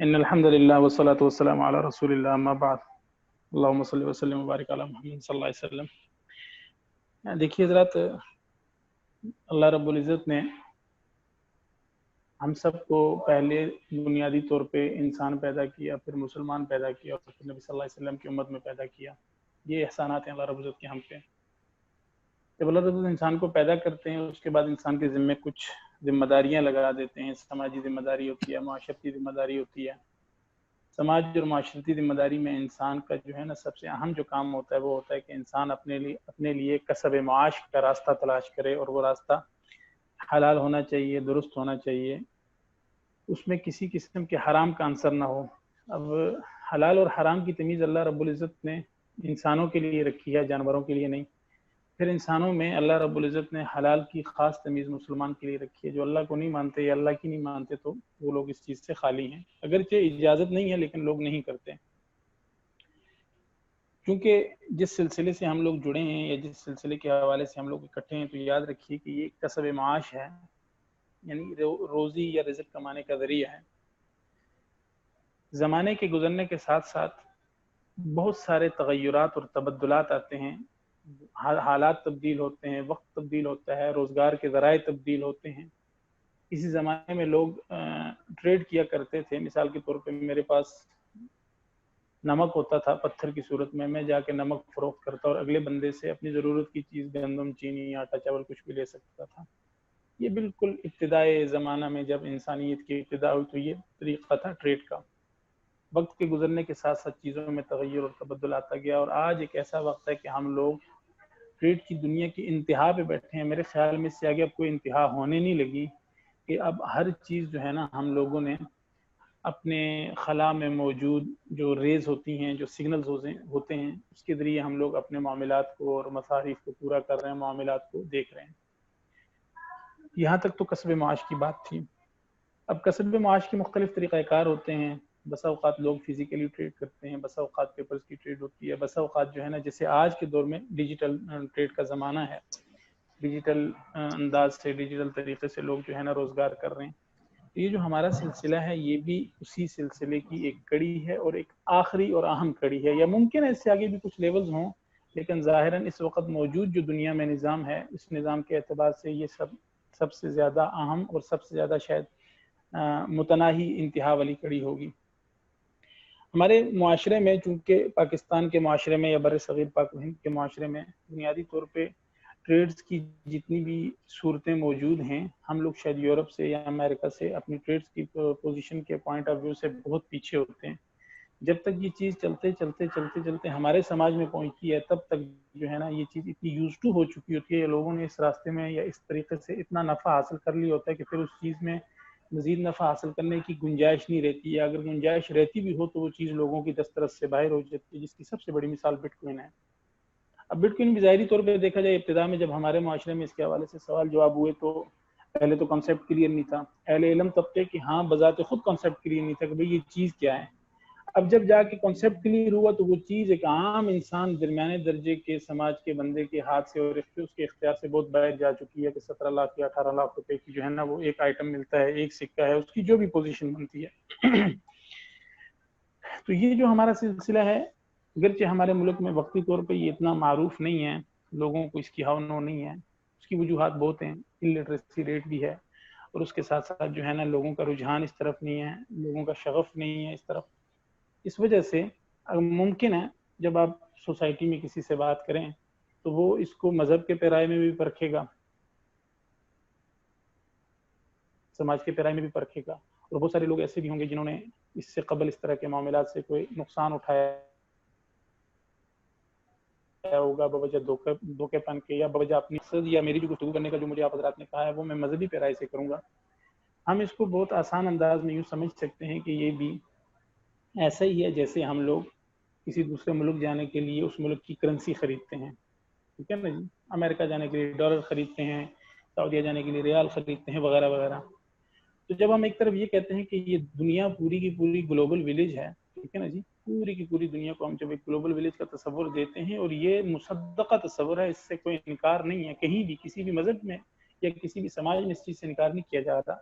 ان الحمد للہ والصلاۃ والسلام علی رسول اللہ اما بعد اللہم صلی وسلم وبارک علی محمد صلی اللہ علیہ وسلم۔ دیکھیے حضرات، اللہ رب العزت نے ہم سب کو پہلے بنیادی طور پہ انسان پیدا کیا، پھر مسلمان پیدا کیا، اور پھر نبی صلی اللہ علیہ وسلم کی امت میں پیدا کیا۔ یہ احسانات ہیں اللہ رب العزت کے ہم پہ۔ جب اللہ رب العزت انسان کو پیدا کرتے ہیں اس کے بعد انسان کے ذمے کچھ ذمہ داریاں لگا دیتے ہیں۔ سماجی ذمہ داری ہوتی ہے، معاشرتی ذمہ داری ہوتی ہے۔ سماج اور معاشرتی ذمہ داری میں انسان کا جو ہے نا سب سے اہم جو کام ہوتا ہے وہ ہوتا ہے کہ انسان اپنے لیے کسب معاش کا راستہ تلاش کرے، اور وہ راستہ حلال ہونا چاہیے، درست ہونا چاہیے، اس میں کسی قسم کے حرام کا عنصر نہ ہو۔ اب حلال اور حرام کی تمیز اللہ رب العزت نے انسانوں کے لیے رکھی ہے، جانوروں کے لیے نہیں۔ پھر انسانوں میں اللہ رب العزت نے حلال کی خاص تمیز مسلمان کے لیے رکھی ہے۔ جو اللہ کو نہیں مانتے یا اللہ کی نہیں مانتے تو وہ لوگ اس چیز سے خالی ہیں، اگرچہ اجازت نہیں ہے لیکن لوگ نہیں کرتے۔ کیونکہ جس سلسلے سے ہم لوگ جڑے ہیں یا جس سلسلے کے حوالے سے ہم لوگ اکٹھے ہیں تو یاد رکھیے کہ یہ کسب معاش ہے، یعنی روزی یا رزق کمانے کا ذریعہ ہے۔ زمانے کے گزرنے کے ساتھ ساتھ بہت سارے تغیرات اور تبدلات آتے ہیں، حالات تبدیل ہوتے ہیں، وقت تبدیل ہوتا ہے، روزگار کے ذرائع تبدیل ہوتے ہیں۔ اسی زمانے میں لوگ ٹریڈ کیا کرتے تھے۔ مثال کے طور پہ میرے پاس نمک ہوتا تھا پتھر کی صورت میں جا کے نمک فروخت کرتا اور اگلے بندے سے اپنی ضرورت کی چیز گندم، چینی، آٹا، چاول کچھ بھی لے سکتا تھا۔ یہ بالکل ابتدائی زمانہ میں جب انسانیت کی ابتدا ہوئی تو یہ طریقہ تھا ٹریڈ کا۔ وقت کے گزرنے کے ساتھ ساتھ چیزوں میں تغیر اور تبدل آتا گیا، اور آج ایک ایسا وقت ہے کہ ہم لوگ ٹریڈ کی دنیا کی انتہا پہ بیٹھے ہیں۔ میرے خیال میں اس سے آگے اب کوئی انتہا ہونے نہیں لگی کہ اب ہر چیز جو ہے نا ہم لوگوں نے اپنے خلا میں موجود جو ریز ہوتی ہیں، جو سگنلز ہوتے ہیں، اس کے ذریعے ہم لوگ اپنے معاملات کو اور مصارف کو پورا کر رہے ہیں، معاملات کو دیکھ رہے ہیں۔ یہاں تک تو کسب معاش کی بات تھی۔ اب کسب معاش کے مختلف طریقہ کار ہوتے ہیں۔ بسا اوقات لوگ فزیکلی ٹریڈ کرتے ہیں، بسا اوقات پیپرز کی ٹریڈ ہوتی ہے، بسا اوقات جو ہے نا جیسے آج کے دور میں ڈیجیٹل ٹریڈ کا زمانہ ہے، ڈیجیٹل انداز سے، ڈیجیٹل طریقے سے لوگ جو ہے نا روزگار کر رہے ہیں۔ یہ جو ہمارا سلسلہ ہے یہ بھی اسی سلسلے کی ایک کڑی ہے، اور ایک آخری اور اہم کڑی ہے، یا ممکن ہے اس سے آگے بھی کچھ لیولز ہوں، لیکن ظاہراً اس وقت موجود جو دنیا میں نظام ہے اس نظام کے اعتبار سے یہ سب سے زیادہ اہم اور سب سے زیادہ شاید متناہی انتہا والی کڑی ہوگی۔ ہمارے معاشرے میں، چونکہ پاکستان کے معاشرے میں یا بر صغیر پاک و ہند کے معاشرے میں بنیادی طور پہ ٹریڈز کی جتنی بھی صورتیں موجود ہیں، ہم لوگ شاید یورپ سے یا امریکہ سے اپنی ٹریڈز کی پوزیشن کے پوائنٹ آف ویو سے بہت پیچھے ہوتے ہیں۔ جب تک یہ چیز چلتے ہمارے سماج میں پہنچتی ہے تب تک جو ہے نا یہ چیز اتنی یوز ٹو ہو چکی ہوتی ہے، یا لوگوں نے اس راستے میں یا اس طریقے سے اتنا نفع حاصل کر لیا ہوتا ہے کہ پھر اس چیز میں مزید نفع حاصل کرنے کی گنجائش نہیں رہتی، یا اگر گنجائش رہتی بھی ہو تو وہ چیز لوگوں کی دسترس سے باہر ہو جاتی ہے، جس کی سب سے بڑی مثال بٹ کوائن ہے۔ اب بٹ کوائن بھی ظاہری طور پہ دیکھا جائے ابتدا میں جب ہمارے معاشرے میں اس کے حوالے سے سوال جواب ہوئے تو پہلے تو کانسیپٹ کلیئر نہیں تھا، اہل علم طبقے کی ہاں بذات خود کانسیپٹ کلیئر نہیں تھا کہ بھئی یہ چیز کیا ہے۔ اب جب جا کے کانسیپٹ کلیئر ہوا تو وہ چیز ایک عام انسان درمیانے درجے کے سماج کے بندے کے ہاتھ سے اور اس کے اختیار سے بہت باہر جا چکی ہے کہ 17 لاکھ یا 18 لاکھ روپے کی جو ہے نا وہ ایک آئٹم ملتا ہے، ایک سکہ ہے، اس کی جو بھی پوزیشن بنتی ہے۔ تو یہ جو ہمارا سلسلہ ہے، اگرچہ ہمارے ملک میں وقتی طور پہ یہ اتنا معروف نہیں ہے، لوگوں کو اس کی ہو نو نہیں ہے، اس کی وجوہات بہت ہیں، الٹریسی ریٹ بھی ہے، اور اس کے ساتھ ساتھ جو ہے نا لوگوں کا رجحان اس طرف نہیں ہے، لوگوں کا شغف نہیں ہے اس طرف۔ اس وجہ سے ممکن ہے جب آپ سوسائٹی میں کسی سے بات کریں تو وہ اس کو مذہب کے پیرائے میں بھی پرکھے گا، سماج کے پیرائے میں بھی پرکھے گا، اور بہت سارے لوگ ایسے بھی ہوں گے جنہوں نے اس سے قبل اس طرح کے معاملات سے کوئی نقصان اٹھایا ہوگا بوجہ دھوکے پن کے، یا بوجہ اپنی مقصد، یا میری جو گفتگو کرنے کا جو مجھے آپ حضرات نے کہا ہے وہ میں مذہبی پیرائے سے کروں گا۔ ہم اس کو بہت آسان انداز میں یوں سمجھ سکتے ہیں کہ یہ بھی ایسا ہی ہے جیسے ہم لوگ کسی دوسرے ملک جانے کے لیے اس ملک کی کرنسی خریدتے ہیں، ٹھیک ہے نا جی، امریکہ جانے کے لیے ڈالر خریدتے ہیں، سعودیہ جانے کے لیے ریال خریدتے ہیں، وغیرہ وغیرہ۔ تو جب ہم ایک طرف یہ کہتے ہیں کہ یہ دنیا پوری کی پوری گلوبل ولیج ہے، ٹھیک ہے نا جی، پوری کی پوری دنیا کو ہم جب ایک گلوبل ولیج کا تصور دیتے ہیں، اور یہ مصدقہ تصور ہے، اس سے کوئی انکار نہیں ہے، کہیں بھی کسی بھی مذہب میں یا کسی بھی سماج میں اس چیز سے انکار نہیں کیا جا رہا۔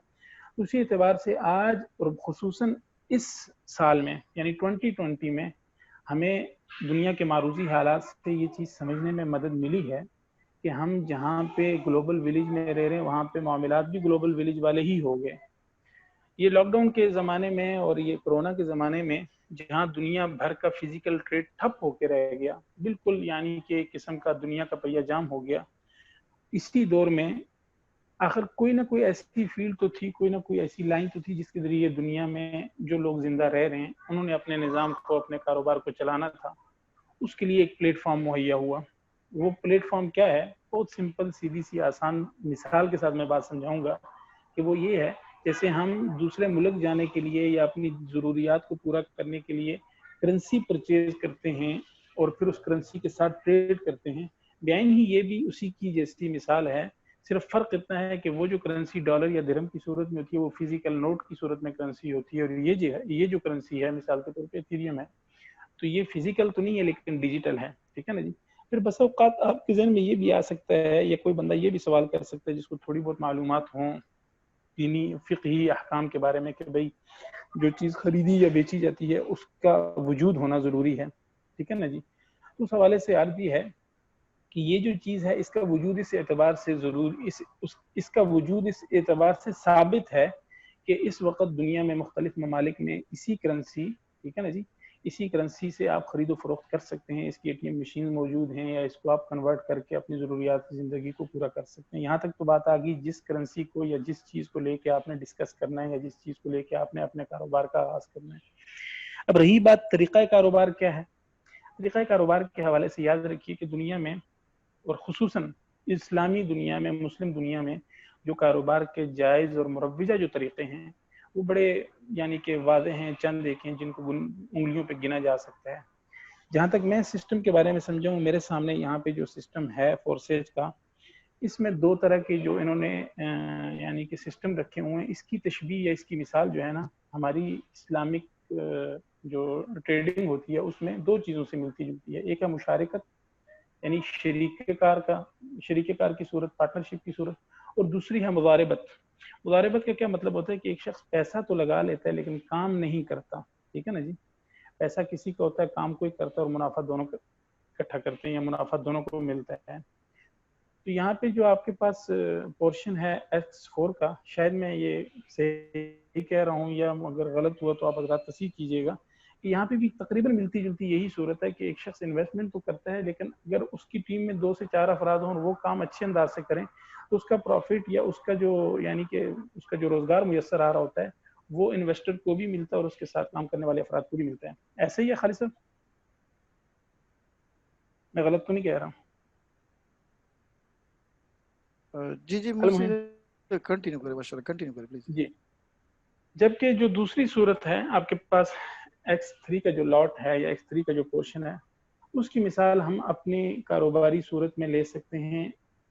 اسی اعتبار سے آج اور خصوصاً اس سال میں یعنی 2020 میں ہمیں دنیا کے معروضی حالات سے یہ چیز سمجھنے میں مدد ملی ہے کہ ہم جہاں پہ گلوبل ولیج میں رہ رہے ہیں وہاں پہ معاملات بھی گلوبل ولیج والے ہی ہو گئے. یہ لاک ڈاؤن کے زمانے میں اور یہ کرونا کے زمانے میں جہاں دنیا بھر کا فزیکل ٹریڈ ٹھپ ہو کے رہ گیا بالکل، یعنی کہ ایک قسم کا دنیا کا پہیہ جام ہو گیا، اسی دور میں آخر کوئی نہ کوئی ایسی فیلڈ تو تھی، کوئی نہ کوئی ایسی لائن تو تھی جس کے ذریعے دنیا میں جو لوگ زندہ رہ رہے ہیں انہوں نے اپنے نظام کو، اپنے کاروبار کو چلانا تھا. اس کے لیے ایک پلیٹ فارم مہیا ہوا. وہ پلیٹ فارم کیا ہے؟ بہت سمپل، سیدھی سی آسان مثال کے ساتھ میں بات سمجھاؤں گا کہ وہ یہ ہے جیسے ہم دوسرے ملک جانے کے لیے یا اپنی ضروریات کو پورا کرنے کے لیے کرنسی پرچیز کرتے ہیں اور پھر اس کرنسی کے ساتھ ٹریڈ کرتے ہیں، بیان ہی یہ بھی اسی کی جیسی مثال ہے. صرف فرق اتنا ہے کہ وہ جو کرنسی ڈالر یا درہم کی صورت میں ہوتی ہے وہ فزیکل نوٹ کی صورت میں کرنسی ہوتی ہے، اور یہ جو کرنسی ہے مثال کے طور پہ ایتھیریم ہے تو یہ فزیکل تو نہیں ہے لیکن ڈیجیٹل ہے. ٹھیک ہے نا جی. پھر بس اوقات آپ کے ذہن میں یہ بھی آ سکتا ہے یا کوئی بندہ یہ بھی سوال کر سکتا ہے جس کو تھوڑی بہت معلومات ہوں دینی فقہی احکام کے بارے میں کہ بھئی جو چیز خریدی یا بیچی جاتی ہے اس کا وجود ہونا ضروری ہے. ٹھیک ہے نا جی. تو اس حوالے سے عرض یہ ہے کہ یہ جو چیز ہے اس کا وجود اس اعتبار سے ضرور اس کا وجود اس اعتبار سے ثابت ہے کہ اس وقت دنیا میں مختلف ممالک میں اسی کرنسی، ٹھیک ہے نا جی، اسی کرنسی سے آپ خرید و فروخت کر سکتے ہیں. اس کی ATM مشین موجود ہیں یا اس کو آپ کنورٹ کر کے اپنی ضروریات کی زندگی کو پورا کر سکتے ہیں. یہاں تک تو بات آ گئی جس کرنسی کو یا جس چیز کو لے کے آپ نے ڈسکس کرنا ہے یا جس چیز کو لے کے آپ نے اپنے کاروبار کا آغاز کرنا ہے. اب رہی بات طریقہ کاروبار کیا ہے. طریقہ کاروبار کے حوالے سے یاد رکھیے کہ دنیا میں اور خصوصاً اسلامی دنیا میں، مسلم دنیا میں جو کاروبار کے جائز اور مروجہ جو طریقے ہیں وہ بڑے یعنی کہ واضح ہیں، چند ایک ہیں جن کو انگلیوں پہ گنا جا سکتا ہے. جہاں تک میں سسٹم کے بارے میں سمجھا ہوں، میرے سامنے یہاں پہ جو سسٹم ہے فورسیج کا، اس میں دو طرح کے جو انہوں نے یعنی کہ سسٹم رکھے ہوئے ہیں. اس کی تشبیہ یا اس کی مثال جو ہے نا ہماری اسلامک جو ٹریڈنگ ہوتی ہے اس میں دو چیزوں سے ملتی جلتی ہے. ایک ہے مشارکت یعنی شریک کار کی صورت، پارٹنرشپ کی صورت، اور دوسری ہے مضاربت. مضاربت کا کیا مطلب ہوتا ہے کہ ایک شخص پیسہ تو لگا لیتا ہے لیکن کام نہیں کرتا. ٹھیک ہے نا جی. پیسہ کسی کا ہوتا ہے، کام کوئی کرتا ہے اور منافع دونوں کا اکٹھا کرتے ہیں یا منافع دونوں کو ملتا ہے. تو یہاں پہ جو آپ کے پاس پورشن ہے X4 کا، شاید میں یہ صحیح کہہ رہا ہوں یا اگر غلط ہوا تو آپ حضرات تصحیح کیجیے گا، کہ یہاں پہ بھی تقریباً ملتی جلتی یہی صورت ہے کہ ایک شخص انویسٹمنٹ تو کرتا ہے لیکن اگر اس کی ٹیم میں 2 سے 4 افراد ہوں اور وہ کام اچھے انداز سے کریں تو اس کا پروفٹ یا اس کا جو یعنی کہ اس کا جو روزگار میسر آ رہا ہوتا ہے وہ انویسٹر کو بھی ملتا ہے اور اس کے ساتھ کام کرنے والے افراد کو بھی ملتا ہے. ایسے ہی ہے خالد صاحب؟ میں غلط تو نہیں کہہ رہا ہوں؟ جی مجھے کنٹینیو کریں ماشاءاللہ، کنٹینیو کریں پلیز. جی. جبکہ جو دوسری صورت ہے آپ کے پاس X3 کا جو لاٹ ہے یا X3 کا جو پورشن ہے اس کی مثال ہم اپنی کاروباری صورت میں لے سکتے ہیں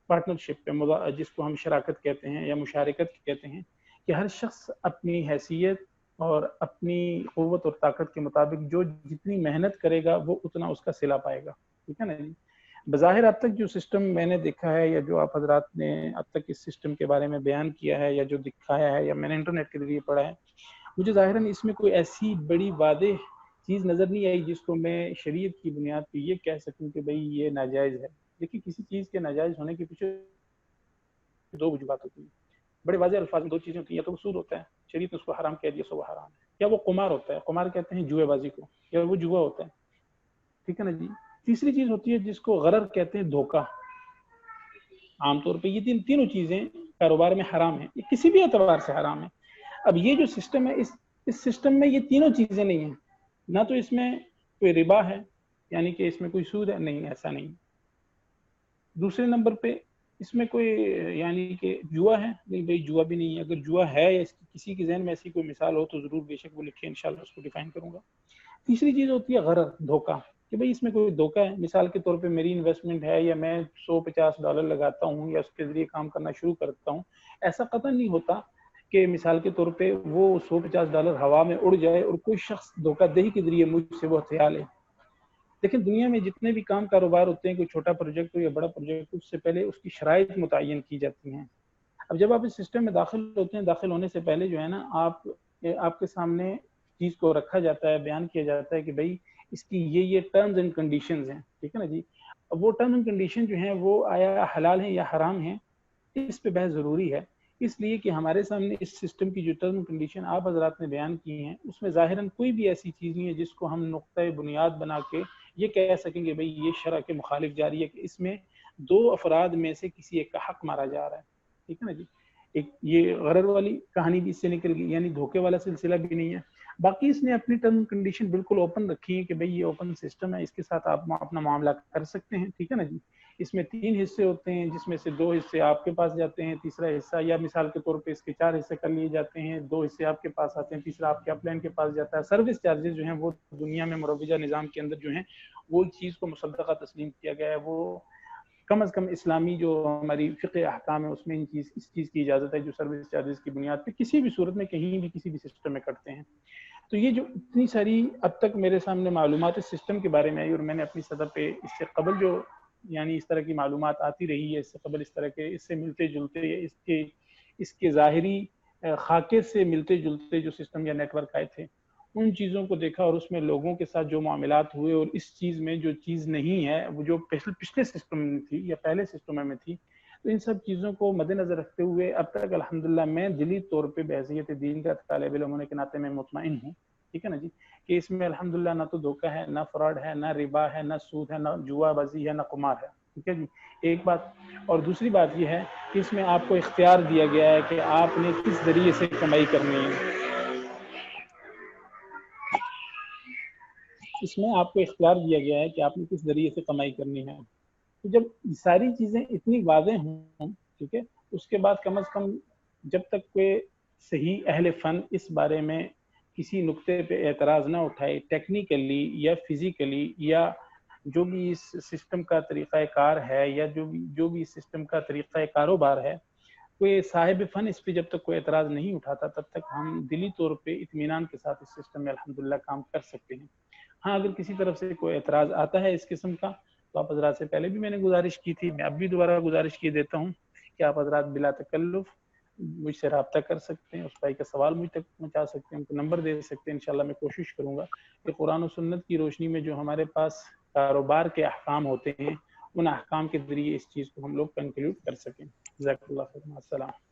پارٹنرشپ پہ، جس کو ہم شراکت کہتے ہیں یا مشارکت کہتے ہیں، کہ ہر شخص اپنی حیثیت اور اپنی قوت اور طاقت کے مطابق جو جتنی محنت کرے گا وہ اتنا اس کا صلہ پائے گا. ٹھیک ہے نا جی. بظاہر اب تک جو سسٹم میں نے دیکھا ہے یا جو آپ حضرات نے اب تک اس سسٹم کے بارے میں بیان کیا ہے یا جو دکھایا ہے یا میں نے انٹرنیٹ کے ذریعے پڑھا ہے، مجھے ظاہراً اس میں کوئی ایسی بڑی واضح چیز نظر نہیں آئی جس کو میں شریعت کی بنیاد پہ یہ کہہ سکوں کہ بھئی یہ ناجائز ہے. دیکھیے کسی چیز کے ناجائز ہونے کے پیچھے دو وجوہات ہوتی ہیں. بڑے واضح الفاظ میں دو چیزیں ہوتی ہیں، یا تو وہ سود ہوتا ہے، شریعت نے اس کو حرام کہہ دیا سو وہ حرام ہے، یا وہ قمار ہوتا ہے، قمار کہتے ہیں جوئے بازی کو، یا وہ جوا ہوتا ہے. ٹھیک ہے نا جی. تیسری چیز ہوتی ہے جس کو غرر کہتے ہیں، دھوکہ. عام طور پہ یہ تینوں چیزیں کاروبار میں حرام ہیں، یہ کسی بھی اعتبار سے حرام ہے. اب یہ جو سسٹم ہے اس سسٹم میں یہ تینوں چیزیں نہیں ہیں. نہ تو اس میں کوئی ربا ہے یعنی کہ اس میں کوئی سود ہے، نہیں، ایسا نہیں. دوسرے نمبر پہ اس میں کوئی یعنی کہ جوا ہے، نہیں بھائی جوا بھی نہیں ہے. اگر جوا ہے یا کسی کے ذہن میں ایسی کوئی مثال ہو تو ضرور بے شک وہ لکھیں، انشاءاللہ اس کو ڈیفائن کروں گا. تیسری چیز ہوتی ہے غرر، دھوکہ، کہ بھئی اس میں کوئی دھوکہ ہے. مثال کے طور پہ میری انویسٹمنٹ ہے یا میں $150 لگاتا ہوں یا اس کے ذریعے کام کرنا شروع کرتا ہوں، ایسا قطعا نہیں ہوتا کہ مثال کے طور پہ وہ $150 ہوا میں اڑ جائے اور کوئی شخص دھوکہ دہی کے ذریعے مجھ سے وہ ہتھیا لے. لیکن دنیا میں جتنے بھی کام کاروبار ہوتے ہیں، کوئی چھوٹا پروجیکٹ ہو یا بڑا پروجیکٹ ہو، اس سے پہلے اس کی شرائط متعین کی جاتی ہیں. اب جب آپ اس سسٹم میں داخل ہوتے ہیں، داخل ہونے سے پہلے جو ہے نا آپ کے سامنے چیز کو رکھا جاتا ہے، بیان کیا جاتا ہے کہ بھائی اس کی یہ ٹرمز اینڈ کنڈیشنز ہیں، ٹھیک ہے نا جی. اب وہ ٹرم اینڈ کنڈیشن جو ہیں وہ آیا حلال ہیں یا حرام ہیں، اس پہ بحث ضروری ہے، اس لیے کہ ہمارے سامنے اس سسٹم کی جو ٹرم کنڈیشن آپ حضرات نے بیان کی ہیں اس میں ظاہراً کوئی بھی ایسی چیز نہیں ہے جس کو ہم نقطۂ بنیاد بنا کے یہ کہہ سکیں گے بھئی یہ شرع کے مخالف جاری ہے کہ اس میں دو افراد میں سے کسی ایک کا حق مارا جا رہا ہے، ٹھیک ہے نا جی. ایک یہ غرر والی کہانی بھی اس سے نکل گئی، یعنی دھوکے والا سلسلہ بھی نہیں ہے. باقی اس نے اپنی ٹرم کنڈیشن بالکل اوپن رکھی ہے کہ بھئی یہ اوپن سسٹم ہے، اس کے ساتھ آپ اپنا معاملہ کر سکتے ہیں، ٹھیک ہے نا جی. اس میں 3 حصے ہوتے ہیں جس میں سے 2 حصے آپ کے پاس جاتے ہیں، تیسرا حصہ یا مثال کے طور پہ اس کے 4 حصے کر لیے جاتے ہیں، 2 حصے آپ کے پاس آتے ہیں، تیسرا آپ کے اپ لائن کے پاس جاتا ہے. سروس چارجز جو ہیں وہ دنیا میں مروجہ نظام کے اندر جو ہیں وہ چیز کو مصدقہ تسلیم کیا گیا ہے، وہ کم از کم اسلامی جو ہماری فقہ احکام ہے اس میں اس چیز کی اجازت ہے جو سروس چارجز کی بنیاد پہ کسی بھی صورت میں کہیں بھی کسی بھی سسٹم میں کٹتے ہیں. تو یہ جو اتنی ساری اب تک میرے سامنے معلومات اس سسٹم کے بارے میں آئی، اور میں نے اپنی سطح پہ اس سے قبل جو یعنی اس طرح کی معلومات آتی رہی ہے، اس سے قبل اس طرح کے اس سے ملتے جلتے اس کے ظاہری خاکے سے ملتے جلتے جو سسٹم یا نیٹ ورک آئے تھے ان چیزوں کو دیکھا، اور اس میں لوگوں کے ساتھ جو معاملات ہوئے اور اس چیز میں جو چیز نہیں ہے وہ جو پچھلے سسٹم میں تھی یا پہلے سسٹم میں تھی، تو ان سب چیزوں کو مد نظر رکھتے ہوئے اب تک الحمدللہ میں دلی طور پہ بحیثیت دین کا طالب علم ہونے کے ناطے میں مطمئن ہوں، ٹھیک ہے نا جی، کہ اس میں الحمدللہ نہ تو دھوکہ ہے، نہ فراڈ ہے، نہ ربا ہے، نہ سود ہے، نہ جوا بازی ہے، نہ قمار ہے، ٹھیک ہے جی. ایک بات. اور دوسری بات یہ ہے کہ اس میں آپ کو اختیار دیا گیا ہے کہ آپ نے کس ذریعے سے کمائی کرنی ہے. اس میں آپ کو اختیار دیا گیا ہے کہ آپ نے کس ذریعے سے کمائی کرنی ہے. تو جب ساری چیزیں اتنی واضح ہوں، ٹھیک ہے، اس کے بعد کم از کم جب تک کوئی صحیح اہل فن اس بارے میں کسی نقطے پہ اعتراض نہ اٹھائے ٹیکنیکلی یا فزیکلی، یا جو بھی اس سسٹم کا طریقہ کار ہے یا جو بھی اس سسٹم کا طریقہ کاروبار ہے، کوئی صاحب فن اس پہ جب تک کوئی اعتراض نہیں اٹھاتا تب تک ہم دلی طور پہ اطمینان کے ساتھ اس سسٹم میں الحمدللہ کام کر سکتے ہیں. ہاں اگر کسی طرف سے کوئی اعتراض آتا ہے اس قسم کا تو آپ حضرات سے پہلے بھی میں نے گزارش کی تھی، میں اب بھی دوبارہ گزارش کی دیتا ہوں کہ آپ حضرات بلا تکلف مجھ سے رابطہ کر سکتے ہیں، اس بھائی کا سوال مجھ تک پہنچا سکتے ہیں، ان کو نمبر دے سکتے ہیں. انشاءاللہ میں کوشش کروں گا کہ قرآن و سنت کی روشنی میں جو ہمارے پاس کاروبار کے احکام ہوتے ہیں ان احکام کے ذریعے اس چیز کو ہم لوگ کنکلیوڈ کر سکیں. جزاک اللہ خیر. السلام.